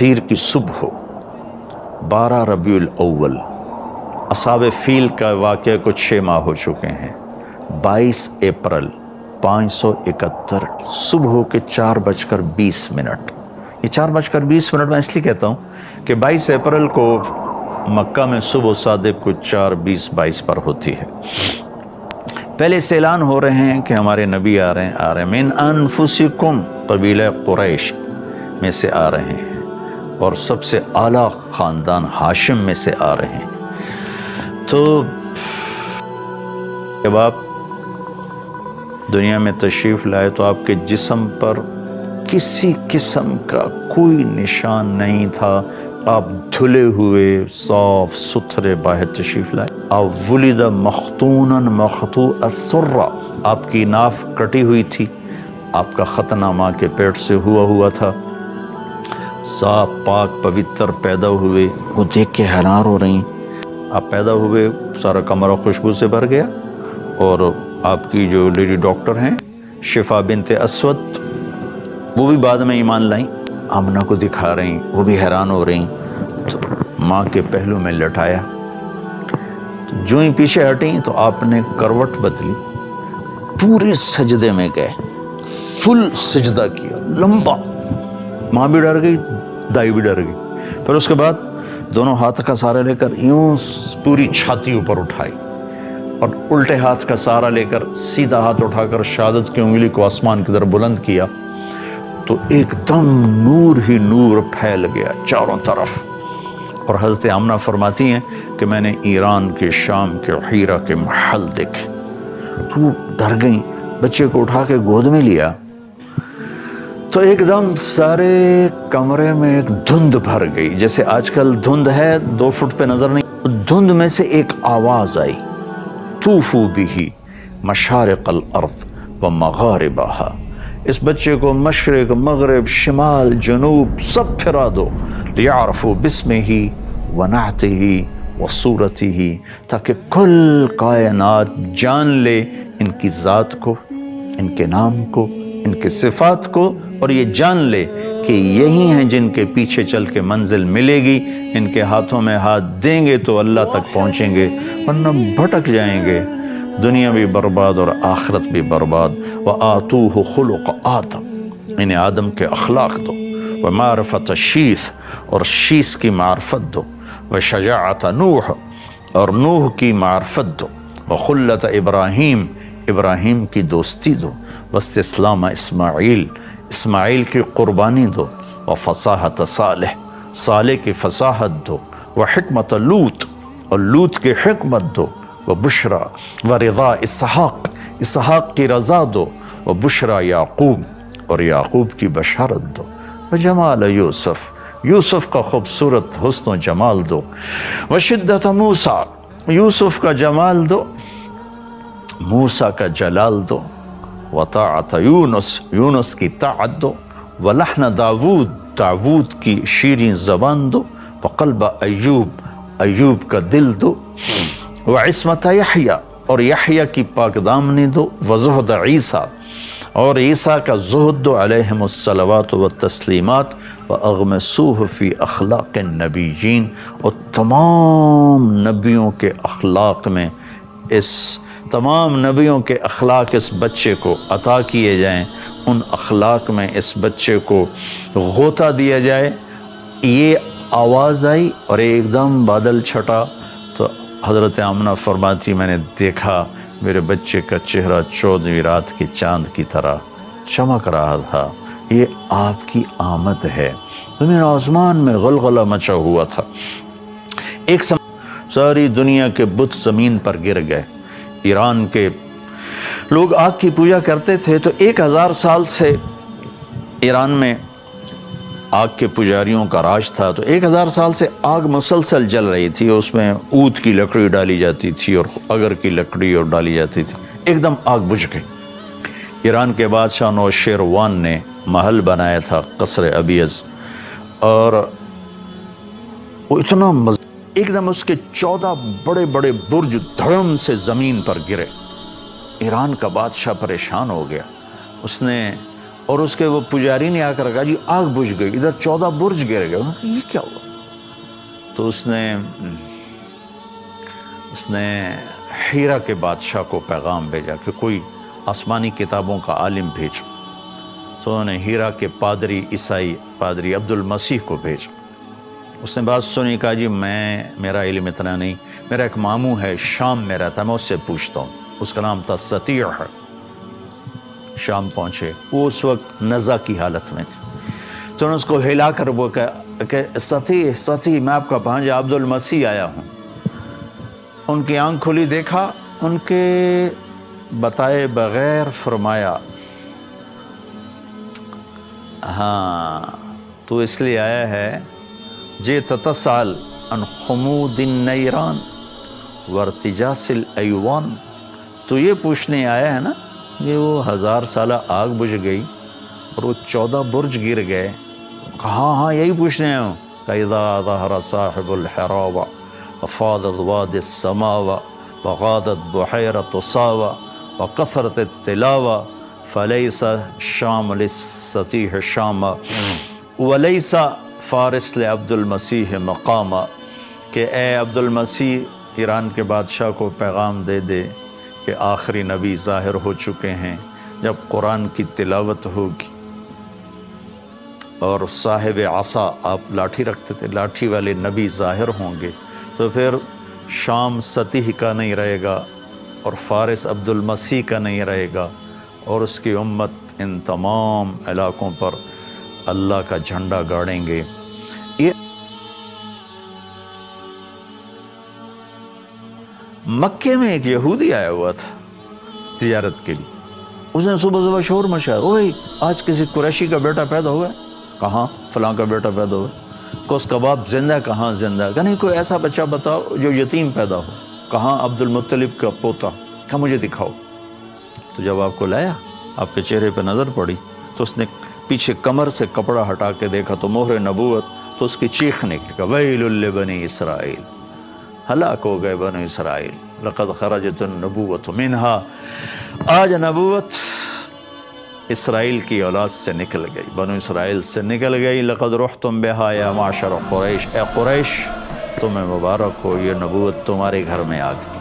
پیر کی صبح ہو، 12 ربیع الاول، اصحاب فیل کا واقعہ کو 6 ماہ ہو چکے ہیں، 22 اپریل 571 صبح کے 4:20۔ یہ 4:20 میں اس لیے کہتا ہوں کہ 22 اپریل کو مکہ میں صبح صادق کو 4:20-22 پر ہوتی ہے۔ پہلے سے اعلان ہو رہے ہیں کہ ہمارے نبی آ رہے ہیں، من انفسکم، قبیلہ قریش میں سے آ رہے ہیں، اور سب سے اعلیٰ خاندان ہاشم میں سے آ رہے ہیں۔ تو جب آپ دنیا میں تشریف لائے تو آپ کے جسم پر کسی قسم کا کوئی نشان نہیں تھا، آپ دھلے ہوئے صاف ستھرے باہر تشریف لائے۔ آپ ولد مختونا مقطوع السرہ، آپ کی ناف کٹی ہوئی تھی، آپ کا ختنہ ماں کے پیٹ سے ہوا تھا، صاف پاک پوتر پیدا ہوئے۔ وہ دیکھ کے حیران ہو رہی، آپ پیدا ہوئے سارا کمرہ خوشبو سے بھر گیا، اور آپ کی جو لیڈی ڈاکٹر ہیں شفا بنت اسود، وہ بھی بعد میں ایمان لائیں، آمنہ کو دکھا رہی، وہ بھی حیران ہو رہی۔ تو ماں کے پہلو میں لٹایا، جو ہی پیچھے ہٹیں تو آپ نے کروٹ بدلی، پورے سجدے میں گئے، فل سجدہ کیا لمبا۔ ماں بھی ڈر گئی، دائی بھی ڈر گئی۔ پھر اس کے بعد دونوں ہاتھ کا سہارا لے کر یوں پوری چھاتی اوپر اٹھائی، اور الٹے ہاتھ کا سہارا لے کر سیدھا ہاتھ اٹھا کر شہادت کی انگلی کو آسمان کی طرف بلند کیا، تو ایک دم نور ہی نور پھیل گیا چاروں طرف۔ اور حضرت آمنہ فرماتی ہیں کہ میں نے ایران کے، شام کے، حیرہ کے محل دیکھے، تو وہ ڈر گئیں، بچے کو اٹھا کے گود میں لیا، تو ایک دم سارے کمرے میں ایک دھند بھر گئی، جیسے آج کل دھند ہے 2 فٹ پہ نظر نہیں، دھند میں سے ایک آواز آئی، طوفوا بہ مشارق الارض ومغاربہا، اس بچے کو مشرق، مغرب، شمال، جنوب سب پھرا دو، لیعرفوا باسمہ ونعتہ وصورتہ، تاکہ کل کائنات جان لے ان کی ذات کو، ان کے نام کو، ان کے صفات کو، اور یہ جان لے کہ یہی ہیں جن کے پیچھے چل کے منزل ملے گی، ان کے ہاتھوں میں ہاتھ دیں گے تو اللہ تک پہنچیں گے، ورنہ بھٹک جائیں گے، دنیا بھی برباد اور آخرت بھی برباد۔ وَآتُوهُ خُلُقَ آدم، انہیں آدم کے اخلاق دو، وَمَعْرِفَةَ شیث، اور شیث کی معرفت دو، وَشَجَاعَةَ نوح، اور نوح کی معرفت دو، وَخُلَّةَ ابراہیم، ابراہیم کی دوستی دو، وَاسْتِسْلَامَ اسماعیل، اسماعیل کی قربانی دو، وَفَصَاحَةَ صالح، صالح کی فصاحت دو، وَحِکْمَةَ لوط، اور لوط کی حکمت دو، وَبُشْرَى وَرِضَا اسحاق، اسحاق کی رضا دو، وَبُشْرَى یعقوب، اور یعقوب کی بشارت دو، وجمال یوسف، یوسف کا خوبصورت حسن و جمال دو، وشدت موسیٰ، یوسف کا جمال دو، موسیٰ کا جلال دو، وطاعت یونس، یونس کی طاعت دو، ولحن داود، داود کی شیریں زبان دو، وقلب ایوب، ایوب کا دل دو، وعصمت یحییٰ، اور یحییٰ کی پاک دامنی دو، وزہد عیسیٰ، اور عیسیٰ کا زہد دو، علیہم الصلوات والتسلیمات، واغمسوہ فی اخلاق النبیین، اور تمام نبیوں کے اخلاق میں، اس تمام نبیوں کے اخلاق اس بچے کو عطا کیے جائیں، ان اخلاق میں اس بچے کو غوطہ دیا جائے۔ یہ آواز آئی اور ایک دم بادل چھٹا، تو حضرت آمنہ فرماتی میں نے دیکھا میرے بچے کا چہرہ 14ویں رات کی چاند کی طرح چمک رہا تھا، یہ آپ کی آمد ہے۔ زمین آسمان میں غلغلہ مچا ہوا تھا، ایک ساری دنیا کے بت زمین پر گر گئے۔ ایران کے لوگ آگ کی پوجا کرتے تھے، تو 1000 سال سے ایران میں آگ کے پجاریوں کا راج تھا، تو 1000 سال سے آگ مسلسل جل رہی تھی، اس میں اود کی لکڑی ڈالی جاتی تھی اور اگر کی لکڑی اور ڈالی جاتی تھی، ایک دم آگ بجھ گئی۔ ایران کے بادشاہ نوشیروان نے محل بنایا تھا قصر ابیض، اور وہ اتنا ایک دم اس کے 14 بڑے بڑے برج دھڑم سے زمین پر گرے۔ ایران کا بادشاہ پریشان ہو گیا، اس نے اور اس کے وہ پجاری نے آ کر کہا جی آگ بجھ گئی، ادھر 14 برج گر گئے. انہوں نے کہا یہ کیا ہوا؟ تو اس نے ہیرا کے بادشاہ کو پیغام بھیجا کہ کوئی آسمانی کتابوں کا عالم بھیجو. تو انہوں نے ہیرا کے پادری عیسائی پادری عبد المسیح کو بھیجا. اس نے بات سنی، کہا جی میرا علم اتنا نہیں، میرا ایک ماموں ہے شام میں رہتا ہے، میں اس سے پوچھتا ہوں. اس کا نام تھا سطیع. شام پہنچے، وہ اس وقت نزع کی حالت میں تھی. تو انہوں نے اس کو ہلا کر وہ کہ سطیع میں آپ کا بھانجا عبد المسیح آیا ہوں. ان کی آنکھ کھلی، دیکھا، ان کے بتائے بغیر فرمایا ہاں تو اس لیے آیا ہے جئت تسأل عن خمود النیران وارتجاس الایوان، تو یہ پوچھنے آیا ہے نا کہ وہ 1000 سالہ آگ بجھ گئی اور وہ 14 برج گر گئے. کہا ہاں یہی پوچھنے آیا ہوں. فَإِذَا ظَهَرَ صَاحِبُ الْحِرَابَ وَفَاضَتْ وَادِ السَّمَاوَ وَغَادَتْ بُحَيْرَةُ صَاوَ وَكَثْرَتِ التِّلَاوَ فَلَيْسَ شام لِلسَّطِيحِ شام وَلَيْسَ فارس لعبد المسیح مقام، کہ اے عبد المسیح ایران کے بادشاہ کو پیغام دے دے کہ آخری نبی ظاہر ہو چکے ہیں. جب قرآن کی تلاوت ہوگی اور صاحب عصا، آپ لاٹھی رکھتے تھے، لاٹھی والے نبی ظاہر ہوں گے تو پھر شام سطیح کا نہیں رہے گا اور فارس عبد المسیح کا نہیں رہے گا، اور اس کی امت ان تمام علاقوں پر اللہ کا جھنڈا گاڑیں گے. یہ مکے میں ایک یہودی آیا ہوا تھا تجارت کے لیے. اس نے صبح صبح شور مچایا، اوہ آج کسی قریشی کا بیٹا پیدا ہوا ہے. کہاں؟ فلاں کا بیٹا پیدا ہوا ہے. کوس کباب زندہ؟ کہاں زندہ؟ کہ نہیں کوئی ایسا بچہ بتاؤ جو یتیم پیدا ہو. کہاں؟ عبد المطلب کا پوتا. کہا مجھے دکھاؤ. تو جب آپ کو لایا، آپ کے چہرے پہ نظر پڑی تو اس نے پیچھے کمر سے کپڑا ہٹا کے دیکھا تو مہر نبوت. تو اس کی چیخ نکلی، ویل لبنی اسرائیل، ہلاک ہو گئے بنو اسرائیل، لقد خرجت النبوۃ منہا. آج نبوت اسرائیل کی اولاد سے نکل گئی، بنو اسرائیل سے نکل گئی. لقد رحتم بہا یا معشر قریش، اے قریش تمہیں مبارک ہو، یہ نبوت تمہارے گھر میں آ گئی.